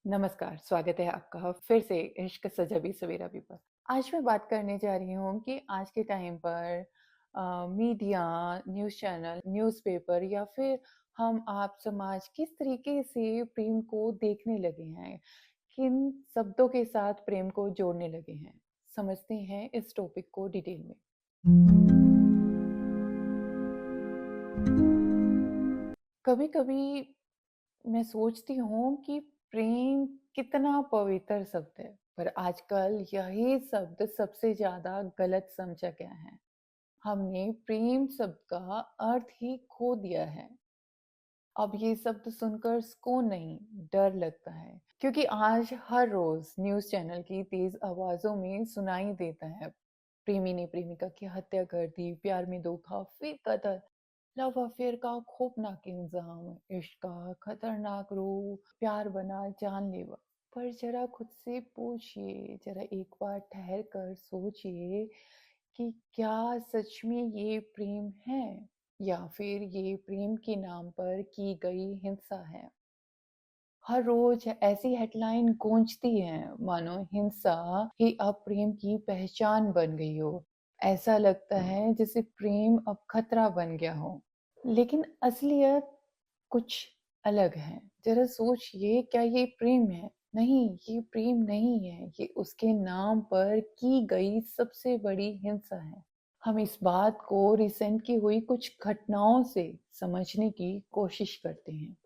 नमस्कार, स्वागत है आपका फिर से इश्क सजा भी सवेरा भी पर। आज मैं बात करने जा रही हूँ कि आज के टाइम पर मीडिया, न्यूज़ चैनल, न्यूज़पेपर या फिर हम आप समाज किस तरीके से प्रेम को देखने लगे हैं, किन शब्दों के साथ प्रेम को जोड़ने लगे हैं। समझते हैं इस टॉपिक को डिटेल में। कभी-कभी मैं सोचती हूँ कि प्रेम कितना पवित्र शब्द है, पर आजकल यही शब्द सबसे ज़्यादा गलत समझा गया है। हमने प्रेम शब्द का अर्थ ही खो दिया है। अब ये शब्द सुनकर सुकून नहीं, डर लगता है, क्योंकि आज हर रोज न्यूज़ चैनल की तेज आवाज़ों में सुनाई देता है, प्रेमी ने प्रेमिका की हत्या कर दी, प्यार में धोखा, फिर कत्ल, लव अफेयर का खौफनाक इंजाम, इश्क का खतरनाक रूप, प्यार बना जानलेवा। पर जरा खुद से पूछिए, जरा एक बार ठहर कर सोचिए कि क्या सच में ये प्रेम है या फिर ये प्रेम के नाम पर की गई हिंसा है। हर रोज ऐसी हेडलाइन गूंजती है मानो हिंसा ही अब प्रेम की पहचान बन गई हो। ऐसा लगता है जैसे प्रेम अब खतरा बन गया हो, लेकिन असलियत कुछ अलग है। जरा सोचिए, क्या ये प्रेम है? नहीं, ये प्रेम नहीं है, ये उसके नाम पर की गई सबसे बड़ी हिंसा है। हम इस बात को रिसेंट की हुई कुछ घटनाओं से समझने की कोशिश करते हैं।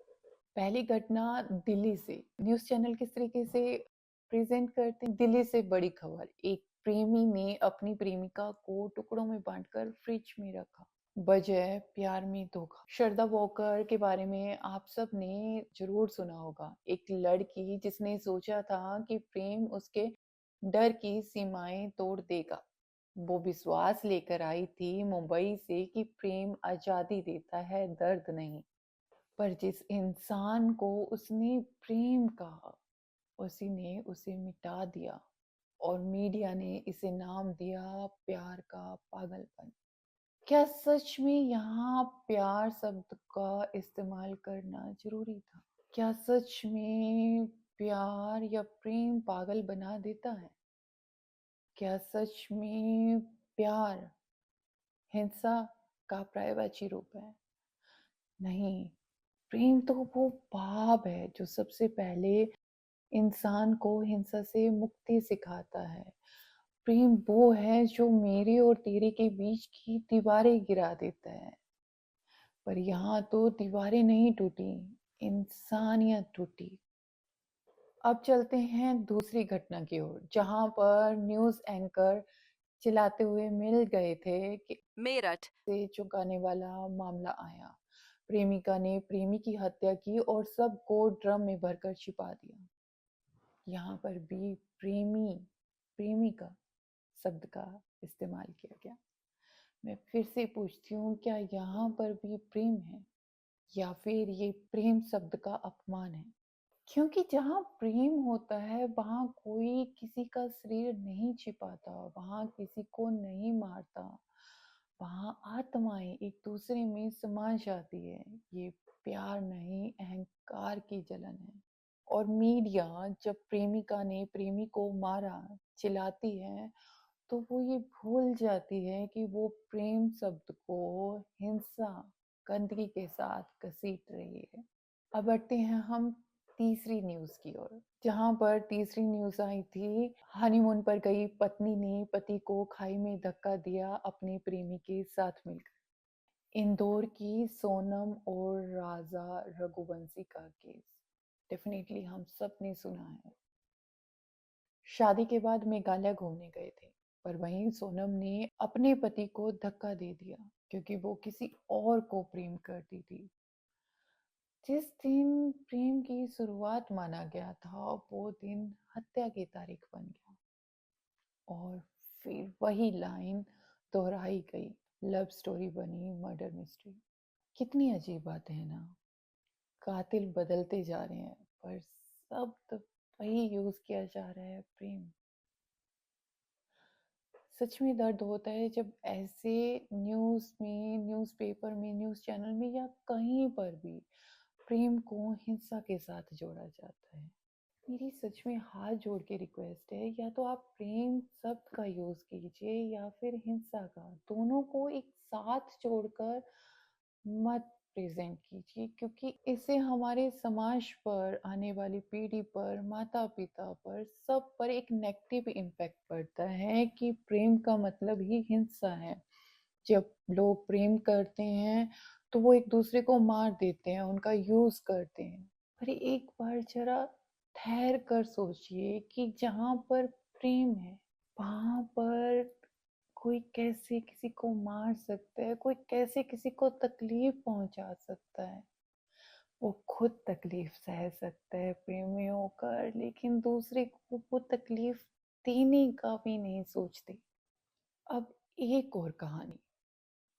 पहली घटना दिल्ली से। न्यूज़ चैनल किस तरीके से प्रेजेंट करते हैं, दिल्ली से बड़ी खबर। एक प्रेमी ने अपनी प्रेमिका को टुकड़ों में बांटकर फ्रिज में रखा। वजह प्यार में धोखा। श्रद्धा वॉकर के बारे में आप सब ने जरूर सुना होगा। एक लड़की जिसने सोचा था कि प्रेम उसके डर की सीमाएं तोड़ देगा। वो विश्वास लेकर आई थी मुंबई से कि प्रेम आजादी देता है, दर्द नहीं। पर जिस इंसान को उसने प्रेम कहा, उसी ने उसे मिटा दिया और मीडिया ने इसे नाम दिया प्यार का पागलपन। क्या सच में यहाँ प्यार शब्द का इस्तेमाल करना जरूरी था? क्या सच में प्यार या प्रेम पागल बना देता है? क्या सच में प्यार हिंसा का पर्यायवाची रूप है? नहीं, प्रेम तो वो भाव है जो सबसे पहले इंसान को हिंसा से मुक्ति सिखाता है। प्रेम वो है जो मेरे और तेरे के बीच की दीवारें गिरा देता है। पर यहाँ तो दीवारें नहीं टूटी, इंसानियत टूटी। अब चलते हैं दूसरी घटना की ओर, जहां पर न्यूज़ एंकर चिल्लाते हुए मिल गए थे कि मेरठ से चुकाने वाला मामला आया। प्रेमिका ने प्रेमी की हत्या की और सबको ड्रम में भरकर छिपा दिया। यहाँ पर भी प्रेमी प्रेमिका शब्द का इस्तेमाल किया गया। मैं फिर से पूछती हूँ, क्या यहाँ पर भी प्रेम है या फिर ये प्रेम शब्द का अपमान है? क्योंकि जहाँ प्रेम होता है वहां कोई किसी का शरीर नहीं छिपाता, वहां किसी को नहीं मारता, वहां आत्माएं एक दूसरे में समा जाती है। ये प्यार नहीं, अहंकार की जलन है। और मीडिया जब प्रेमिका ने प्रेमी को मारा चिल्लाती है, तो वो ये भूल जाती है कि वो प्रेम शब्द को हिंसा, गंदगी के साथ घसीट रही है। अब बढ़ते हैं हम तीसरी न्यूज़ की ओर, जहां पर तीसरी न्यूज़ आई थी, हनीमून पर गई पत्नी ने पति को खाई में धक्का दिया अपने प्रेमी के साथ मिलकर। इंदौर की सोनम और राजा रघुवंशी का केस डेफिनेटली हम सब ने सुना है। शादी के बाद मेघालय घूमने गए थे, पर वहीं सोनम ने अपने पति को धक्का दे दिया क्योंकि वो किसी और को प्रेम करती थी। जिस दिन प्रेम की शुरुआत माना गया था, वो दिन हत्या की तारीख बन गया। और फिर वही लाइन दोहराई गई, लव स्टोरी बनी मर्डर मिस्ट्री। कितनी अजीब बात है ना। कातिल बदलते जा रहे हैं पर शब्द वही यूज किया जा रहा है, प्रेम। सच में दर्द होता है जब ऐसे न्यूज़ में, न्यूज़पेपर में, न्यूज़ चैनल में या कहीं पर भी प्रेम को हिंसा के साथ जोड़ा जाता है। मेरी सच में हाथ जोड़ के रिक्वेस्ट है, या तो आप प्रेम शब्द का यूज़ कीजिए या फिर हिंसा का, दोनों को एक साथ जोड़कर मत प्रेज़ेंट कीजिए, क्योंकि इससे हमारे समाज पर, आने वाली पीढ़ी पर, माता-पिता पर, सब पर एक नेगेटिव इम्पैक्ट पड़ता है कि प्रेम का मतलब ही हिंसा है। जब लोग प्रेम करते हैं, तो वो एक-दूसरे को मार देते हैं, उनका यूज़ करते हैं। पर एक बार ज़रा ठहर कर सोचिए कि जहाँ पर प्रेम है, वहाँ पर कोई कैसे किसी को मार सकता है, कोई कैसे किसी को तकलीफ पहुंचा सकता है। वो खुद तकलीफ सह सकता है प्रेम में होकर, लेकिन दूसरे को वो तकलीफ देने का भी नहीं सोचते। अब एक और कहानी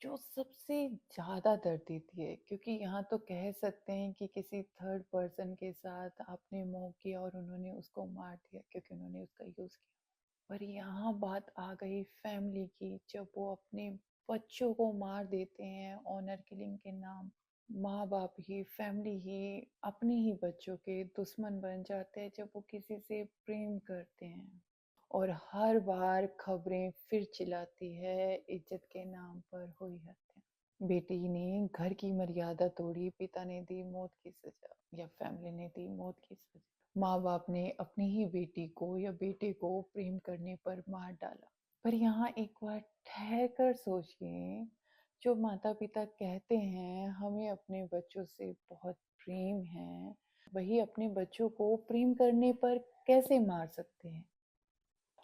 जो सबसे ज्यादा दर्द देती है, क्योंकि यहाँ तो कह सकते हैं कि किसी थर्ड पर्सन के साथ आपने मोह किया और उन्होंने उसको मार दिया क्योंकि उन्होंने उसका यूज किया। पर यहाँ बात आ गई फैमिली की, जब वो अपने बच्चों को मार देते हैं ऑनर किलिंग के नाम। माँ बाप ही, फैमिली ही अपने ही बच्चों के दुश्मन बन जाते हैं जब वो किसी से प्रेम करते हैं। और हर बार खबरें फिर चिल्लाती है, इज्जत के नाम पर हुई हत्या, बेटी ने घर की मर्यादा तोड़ी, पिता ने दी मौत की सजा, या फैमिली ने दी मौत की सजा। माँ बाप ने अपनी ही बेटी को या बेटे को प्रेम करने पर मार डाला। पर यहाँ एक बार ठहर कर सोचिए, जो माता पिता कहते हैं हमें अपने बच्चों से बहुत प्रेम है, वही अपने बच्चों को प्रेम करने पर कैसे मार सकते हैं?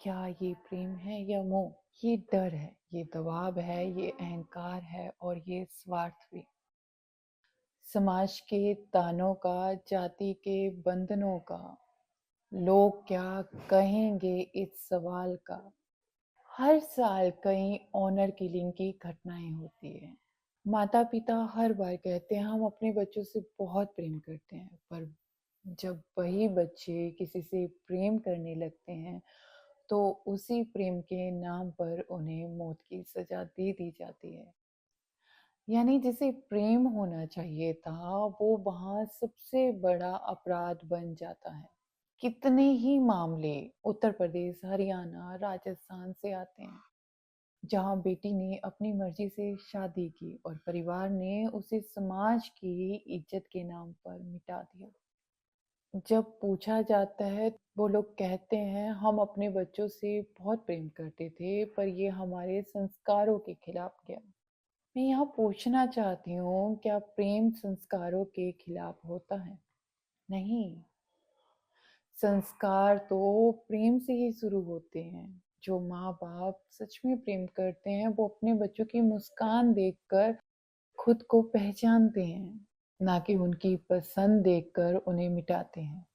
क्या ये प्रेम है या मोह? ये डर है, ये दबाव है, ये अहंकार है और ये स्वार्थ भी। समाज के तानों का, जाति के बंधनों का, लोग क्या कहेंगे इस सवाल का। हर साल कई ऑनर किलिंग की घटनाएं होती है। माता पिता हर बार कहते हैं हम अपने बच्चों से बहुत प्रेम करते हैं, पर जब वही बच्चे किसी से प्रेम करने लगते हैं, तो उसी प्रेम के नाम पर उन्हें मौत की सजा दे दी जाती है। यानी जिसे प्रेम होना चाहिए था, वो वहां सबसे बड़ा अपराध बन जाता है। कितने ही मामले उत्तर प्रदेश, हरियाणा, राजस्थान से आते हैं, जहां बेटी ने अपनी मर्जी से शादी की और परिवार ने उसे समाज की इज्जत के नाम पर मिटा दिया। जब पूछा जाता है, वो लोग कहते हैं हम अपने बच्चों से बहुत प्रेम करते थे, पर ये हमारे संस्कारों के खिलाफ गया। मैं यहाँ पूछना चाहती हूँ, क्या प्रेम संस्कारों के खिलाफ होता है? नहीं। संस्कार तो प्रेम से ही शुरू होते हैं। जो माँ बाप सच में प्रेम करते हैं, वो अपने बच्चों की मुस्कान देखकर खुद को पहचानते हैं, ना कि उनकी पसंद देखकर उन्हें मिटाते हैं।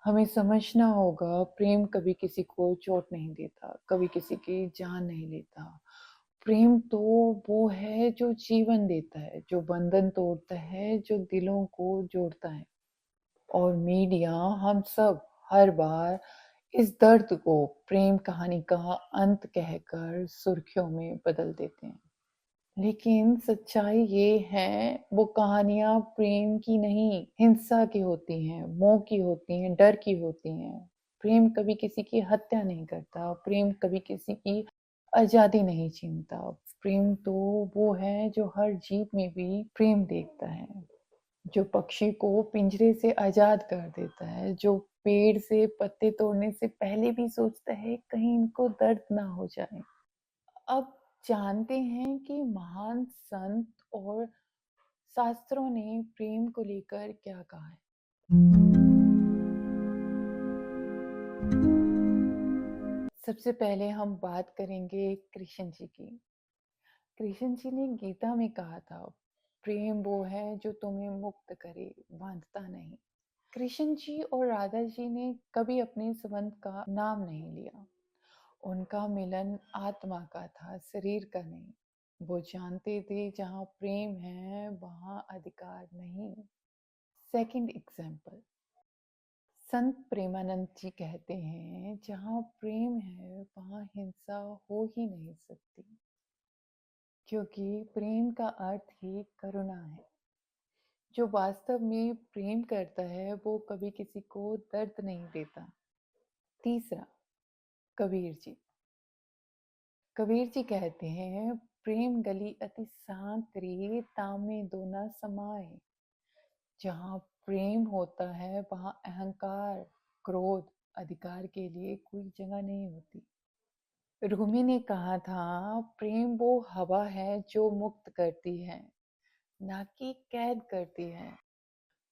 हमें समझना होगा, प्रेम कभी किसी को चोट नहीं देता, कभी किसी की जान नहीं लेता। प्रेम तो वो है जो जीवन देता है, जो बंधन तोड़ता है, जो दिलों को जोड़ता है। और मीडिया, हम सब हर बार इस दर्द को प्रेम कहानी का अंत कहकर सुर्खियों में बदल देते हैं। लेकिन सच्चाई ये है, वो कहानियां प्रेम की नहीं, हिंसा की होती हैं, मोह की होती हैं, डर की होती हैं। प्रेम कभी किसी की हत्या नहीं करता, प्रेम कभी किसी की आजादी नहीं छीनता। प्रेम तो वो है जो हर जीव में भी प्रेम देखता है, जो पक्षी को पिंजरे से आजाद कर देता है, जो पेड़ से पत्ते तोड़ने से पहले भी सोचता है कहीं इनको दर्द ना हो जाए। अब जानते हैं कि महान संत और शास्त्रों ने प्रेम को लेकर क्या कहा है। सबसे पहले हम बात करेंगे कृष्ण जी की। कृष्ण जी ने गीता में कहा था, प्रेम वो है जो तुम्हें मुक्त करे, बांधता नहीं। कृष्ण जी और राधा जी ने कभी अपने संबंध का नाम नहीं लिया। उनका मिलन आत्मा का था, शरीर का नहीं। वो जानते थे जहाँ प्रेम है वहाँ अधिकार नहीं। सेकंड एग्जाम्पल, संत प्रेमानंद जी कहते हैं, जहाँ प्रेम है वहाँ हिंसा हो ही नहीं सकती, क्योंकि प्रेम का अर्थ ही करुणा है। जो वास्तव में प्रेम करता है वो कभी किसी को दर्द नहीं देता। तीसरा, कबीर जी। कबीर जी कहते हैं, प्रेम गली अति शांत रे, तामे दोना समाए। जहाँ प्रेम होता है वहाँ अहंकार, क्रोध, अधिकार के लिए कोई जगह नहीं होती। रूमी ने कहा था, प्रेम वो हवा है जो मुक्त करती है, ना कि कैद करती है।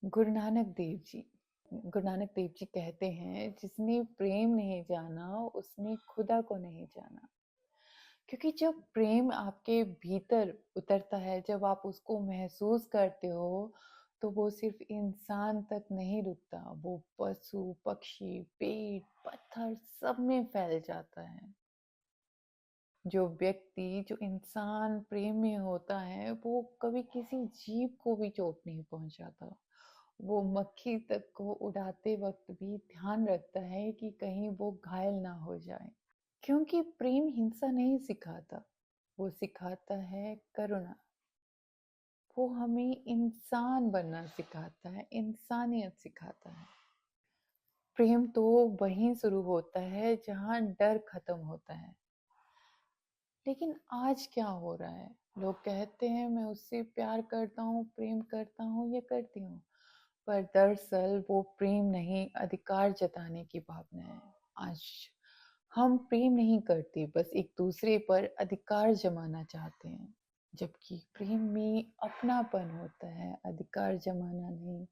गुरु नानक देव जी गुरु नानक देव जी कहते हैं, जिसने प्रेम नहीं जाना उसने खुदा को नहीं जाना। क्योंकि जब प्रेम आपके भीतर उतरता है, जब आप उसको महसूस करते हो, तो वो सिर्फ इंसान तक नहीं रुकता, वो पशु, पक्षी, पेड़, पत्थर सब में फैल जाता है। जो इंसान प्रेम में होता है वो कभी किसी जीव को भी चोट नहीं पहुंचाता। वो मक्खी तक को उड़ाते वक्त भी ध्यान रखता है कि कहीं वो घायल ना हो जाए। क्योंकि प्रेम हिंसा नहीं सिखाता, वो सिखाता है करुणा। वो हमें इंसान बनना सिखाता है, इंसानियत सिखाता है। प्रेम तो वहीं शुरू होता है जहाँ डर खत्म होता है। लेकिन आज क्या हो रहा है, लोग कहते हैं मैं उससे प्यार करता हूँ, प्रेम करता हूँ या करती हूँ, पर दरअसल वो प्रेम नहीं, अधिकार जताने की भावना है। आज हम प्रेम नहीं करते, बस एक दूसरे पर अधिकार जमाना चाहते हैं। जबकि प्रेम में अपनापन होता है, अधिकार जमाना नहीं।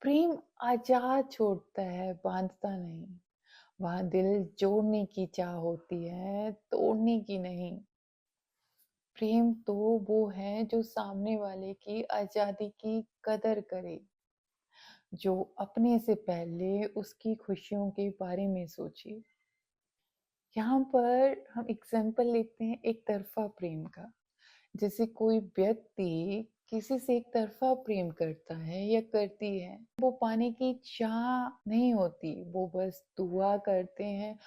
प्रेम आजाद छोड़ता है, बांधता नहीं। वहां दिल जोड़ने की चाह होती है, तोड़ने की नहीं। प्रेम तो वो है जो सामने वाले की आजादी की कदर करे, जो अपने से पहले उसकी खुशियों के बारे में सोचे। यहाँ पर हम एग्जाम्पल लेते हैं एक तरफा प्रेम का। जैसे कोई व्यक्ति किसी से एक तरफा प्रेम करता है या करती है, वो पाने की चाह नहीं होती, वो बस दुआ करते हैं।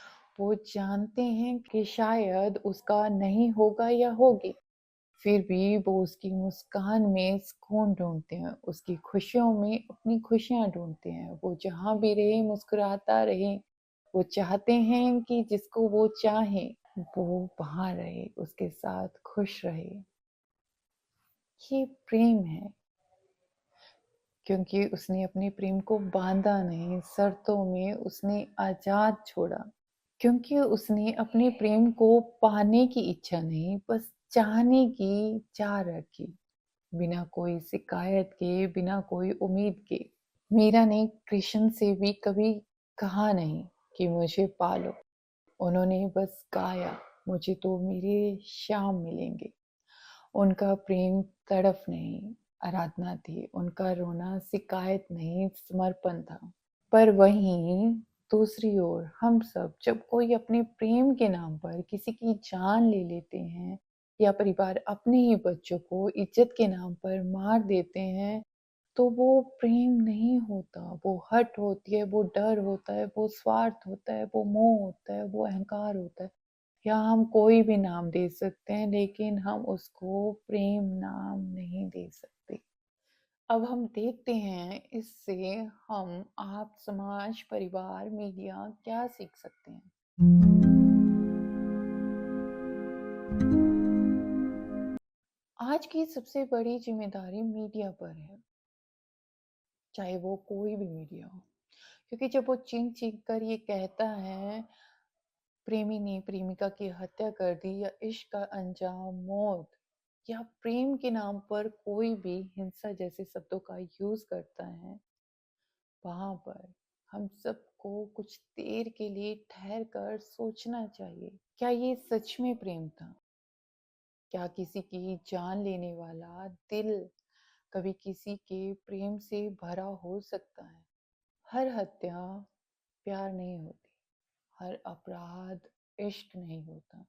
वो जानते हैं कि शायद उसका नहीं होगा या होगी, फिर भी वो उसकी मुस्कान में सुकून ढूंढते हैं, उसकी खुशियों में अपनी खुशियां ढूंढते हैं। वो जहां भी रहे मुस्कुराता रहे। वो चाहते हैं कि जिसको वो चाहे वो वहां रहे, उसके साथ खुश रहे। ये प्रेम है, क्योंकि उसने अपने प्रेम को बांधा नहीं, शर्तों में उसने आजाद छोड़ा। क्योंकि उसने अपने प्रेम को पाने की इच्छा नहीं, बस चाहने की चाह रखी, बिना कोई शिकायत के, बिना कोई उम्मीद के। मीरा ने कृष्ण से भी कभी कहा नहीं कि मुझे पालो। उन्होंने बस गाया, मुझे तो मेरे श्याम मिलेंगे। उनका प्रेम तड़फ नहीं, आराधना थी। उनका रोना शिकायत नहीं, समर्पण था। पर वहीं दूसरी ओर हम सब जब कोई अपने प्रेम के नाम पर किसी की जान ले लेते हैं, या परिवार अपने ही बच्चों को इज्जत के नाम पर मार देते हैं, तो वो प्रेम नहीं होता, वो हट होती है, वो डर होता है, वो स्वार्थ होता है, वो मोह होता है, वो अहंकार होता है। या हम कोई भी नाम दे सकते हैं, लेकिन हम उसको प्रेम नाम नहीं दे सकते। अब हम देखते हैं इससे हम, आप, समाज, परिवार, मीडिया क्या सीख सकते हैं। आज की सबसे बड़ी जिम्मेदारी मीडिया पर है, चाहे वो कोई भी मीडिया हो। क्योंकि जब वो चीख चीख कर ये कहता है, प्रेमी ने प्रेमिका की हत्या कर दी, या इश्क का अंजाम मौत, या प्रेम के नाम पर कोई भी हिंसा जैसे शब्दों का यूज करता है, वहां पर हम सबको कुछ देर के लिए ठहर कर सोचना चाहिए, क्या ये सच में प्रेम था? क्या किसी की जान लेने वाला दिल कभी किसी के प्रेम से भरा हो सकता है? हर हत्या प्यार नहीं होती, हर अपराध इश्क नहीं होता।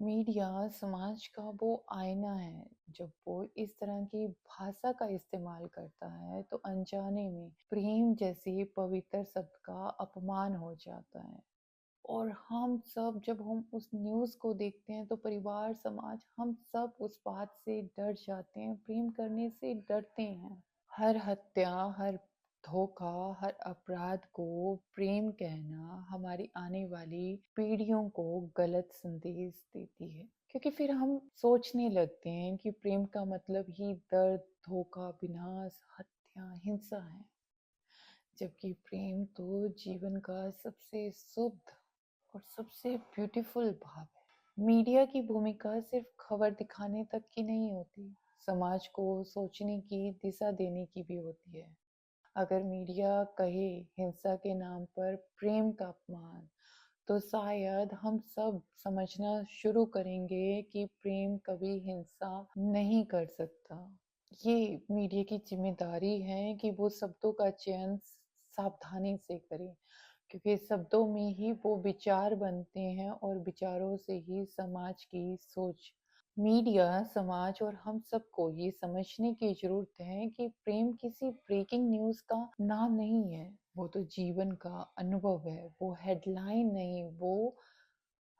मीडिया समाज का वो आईना है। जब वो इस तरह की भाषा का इस्तेमाल करता है तो अनजाने में प्रेम जैसे पवित्र शब्द का अपमान हो जाता है। और हम सब जब हम उस न्यूज़ को देखते हैं तो परिवार समाज हम सब उस बात से डर जाते हैं, प्रेम करने से डरते हैं। हर हत्या, हर धोखा, हर अपराध को प्रेम कहना हमारी आने वाली पीढ़ियों को गलत संदेश देती है, क्योंकि फिर हम सोचने लगते हैं कि प्रेम का मतलब ही दर्द, धोखा, विनाश, हत्या, हिंसा है। जबकि प्रेम तो जीवन का सबसे शुद्ध और सबसे ब्यूटीफुल भाव है। मीडिया की भूमिका सिर्फ खबर दिखाने तक की नहीं होती, समाज को सोचने की दिशा देने की भी होती है। अगर मीडिया कहे हिंसा के नाम पर प्रेम का अपमान, तो शायद हम सब समझना शुरू करेंगे कि प्रेम कभी हिंसा नहीं कर सकता। ये मीडिया की जिम्मेदारी है कि वो शब्दों का चयन सावधानी से करे, क्योंकि शब्दों में ही वो विचार बनते हैं और विचारों से ही समाज की सोच। मीडिया, समाज और हम सबको ये समझने की जरूरत है कि प्रेम किसी ब्रेकिंग न्यूज का नाम नहीं है। वो तो जीवन का अनुभव है। वो हेडलाइन नहीं, वो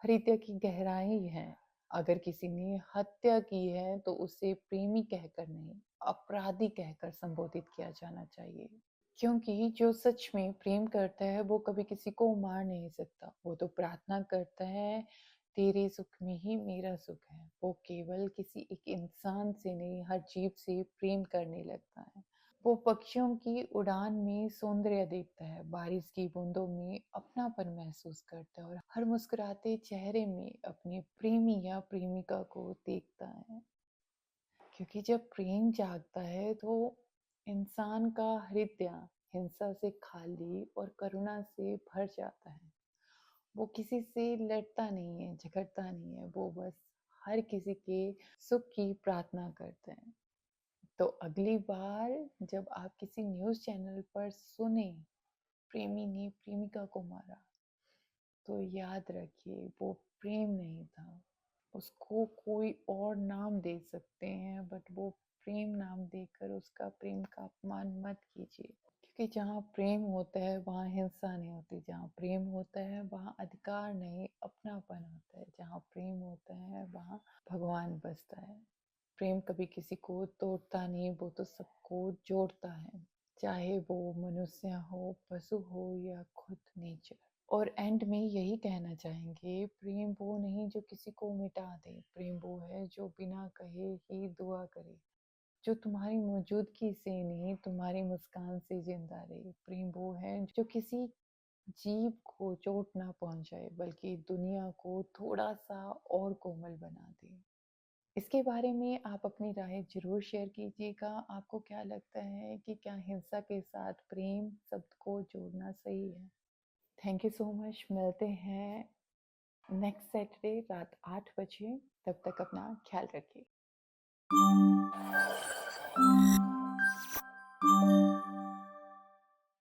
हृदय की गहराई है। अगर किसी ने हत्या की है तो उसे प्रेमी कहकर नहीं, अपराधी कहकर संबोधित किया जाना चाहिए। क्योंकि जो सच में प्रेम करता है वो कभी किसी को मार नहीं सकता। वो तो प्रार्थना करता है, तेरे सुख में ही मेरा सुख है। वो केवल किसी एक इंसान से नहीं, हर जीव से प्रेम करने लगता है। वो पक्षियों की उड़ान में सौंदर्य देखता है, बारिश की बूंदों में अपनापन महसूस करता है और हर मुस्कुराते चेहरे में अपने प्रेमी या प्रेमिका को देखता है। क्योंकि जब प्रेम जागता है तो इंसान का हृदय हिंसा से खाली और करुणा से भर जाता है। वो किसी से लड़ता नहीं है, झगड़ता नहीं है, वो बस हर किसी के सुख की प्रार्थना करते हैं। तो अगली बार जब आप किसी न्यूज़ चैनल पर सुने प्रेमी ने प्रेमिका को मारा, तो याद रखिए वो प्रेम नहीं था। उसको कोई और नाम दे सकते हैं, बट वो प्रेम नाम देकर उसका प्रेम का अपमान मत कीजिए। क्योंकि जहाँ प्रेम होता है वहाँ हिंसा नहीं होती। जहाँ प्रेम होता है वहाँ अधिकार नहीं, अपनापन होता है। जहाँ प्रेम होता है वहाँ भगवान बसता है। प्रेम कभी किसी को तोड़ता नहीं, वो तो सबको जोड़ता है। चाहे वो मनुष्य हो, पशु हो या खुद नेचर। और एंड में यही कहना चाहेंगे, प्रेम वो नहीं जो किसी को मिटा दे। प्रेम वो है जो बिना कहे ही दुआ करे, जो तुम्हारी मौजूदगी से नहीं, तुम्हारी मुस्कान से जिंदा रहे। प्रेम वो है जो किसी जीव को चोट ना पहुंचाए, बल्कि दुनिया को थोड़ा सा और कोमल बना दे। इसके बारे में आप अपनी राय जरूर शेयर कीजिएगा। आपको क्या लगता है कि क्या हिंसा के साथ प्रेम शब्द को जोड़ना सही है? Thank you so much. मिलते हैं नेक्स्ट सैटरडे रात 8 बजे। तब तक अपना ख्याल रखिए।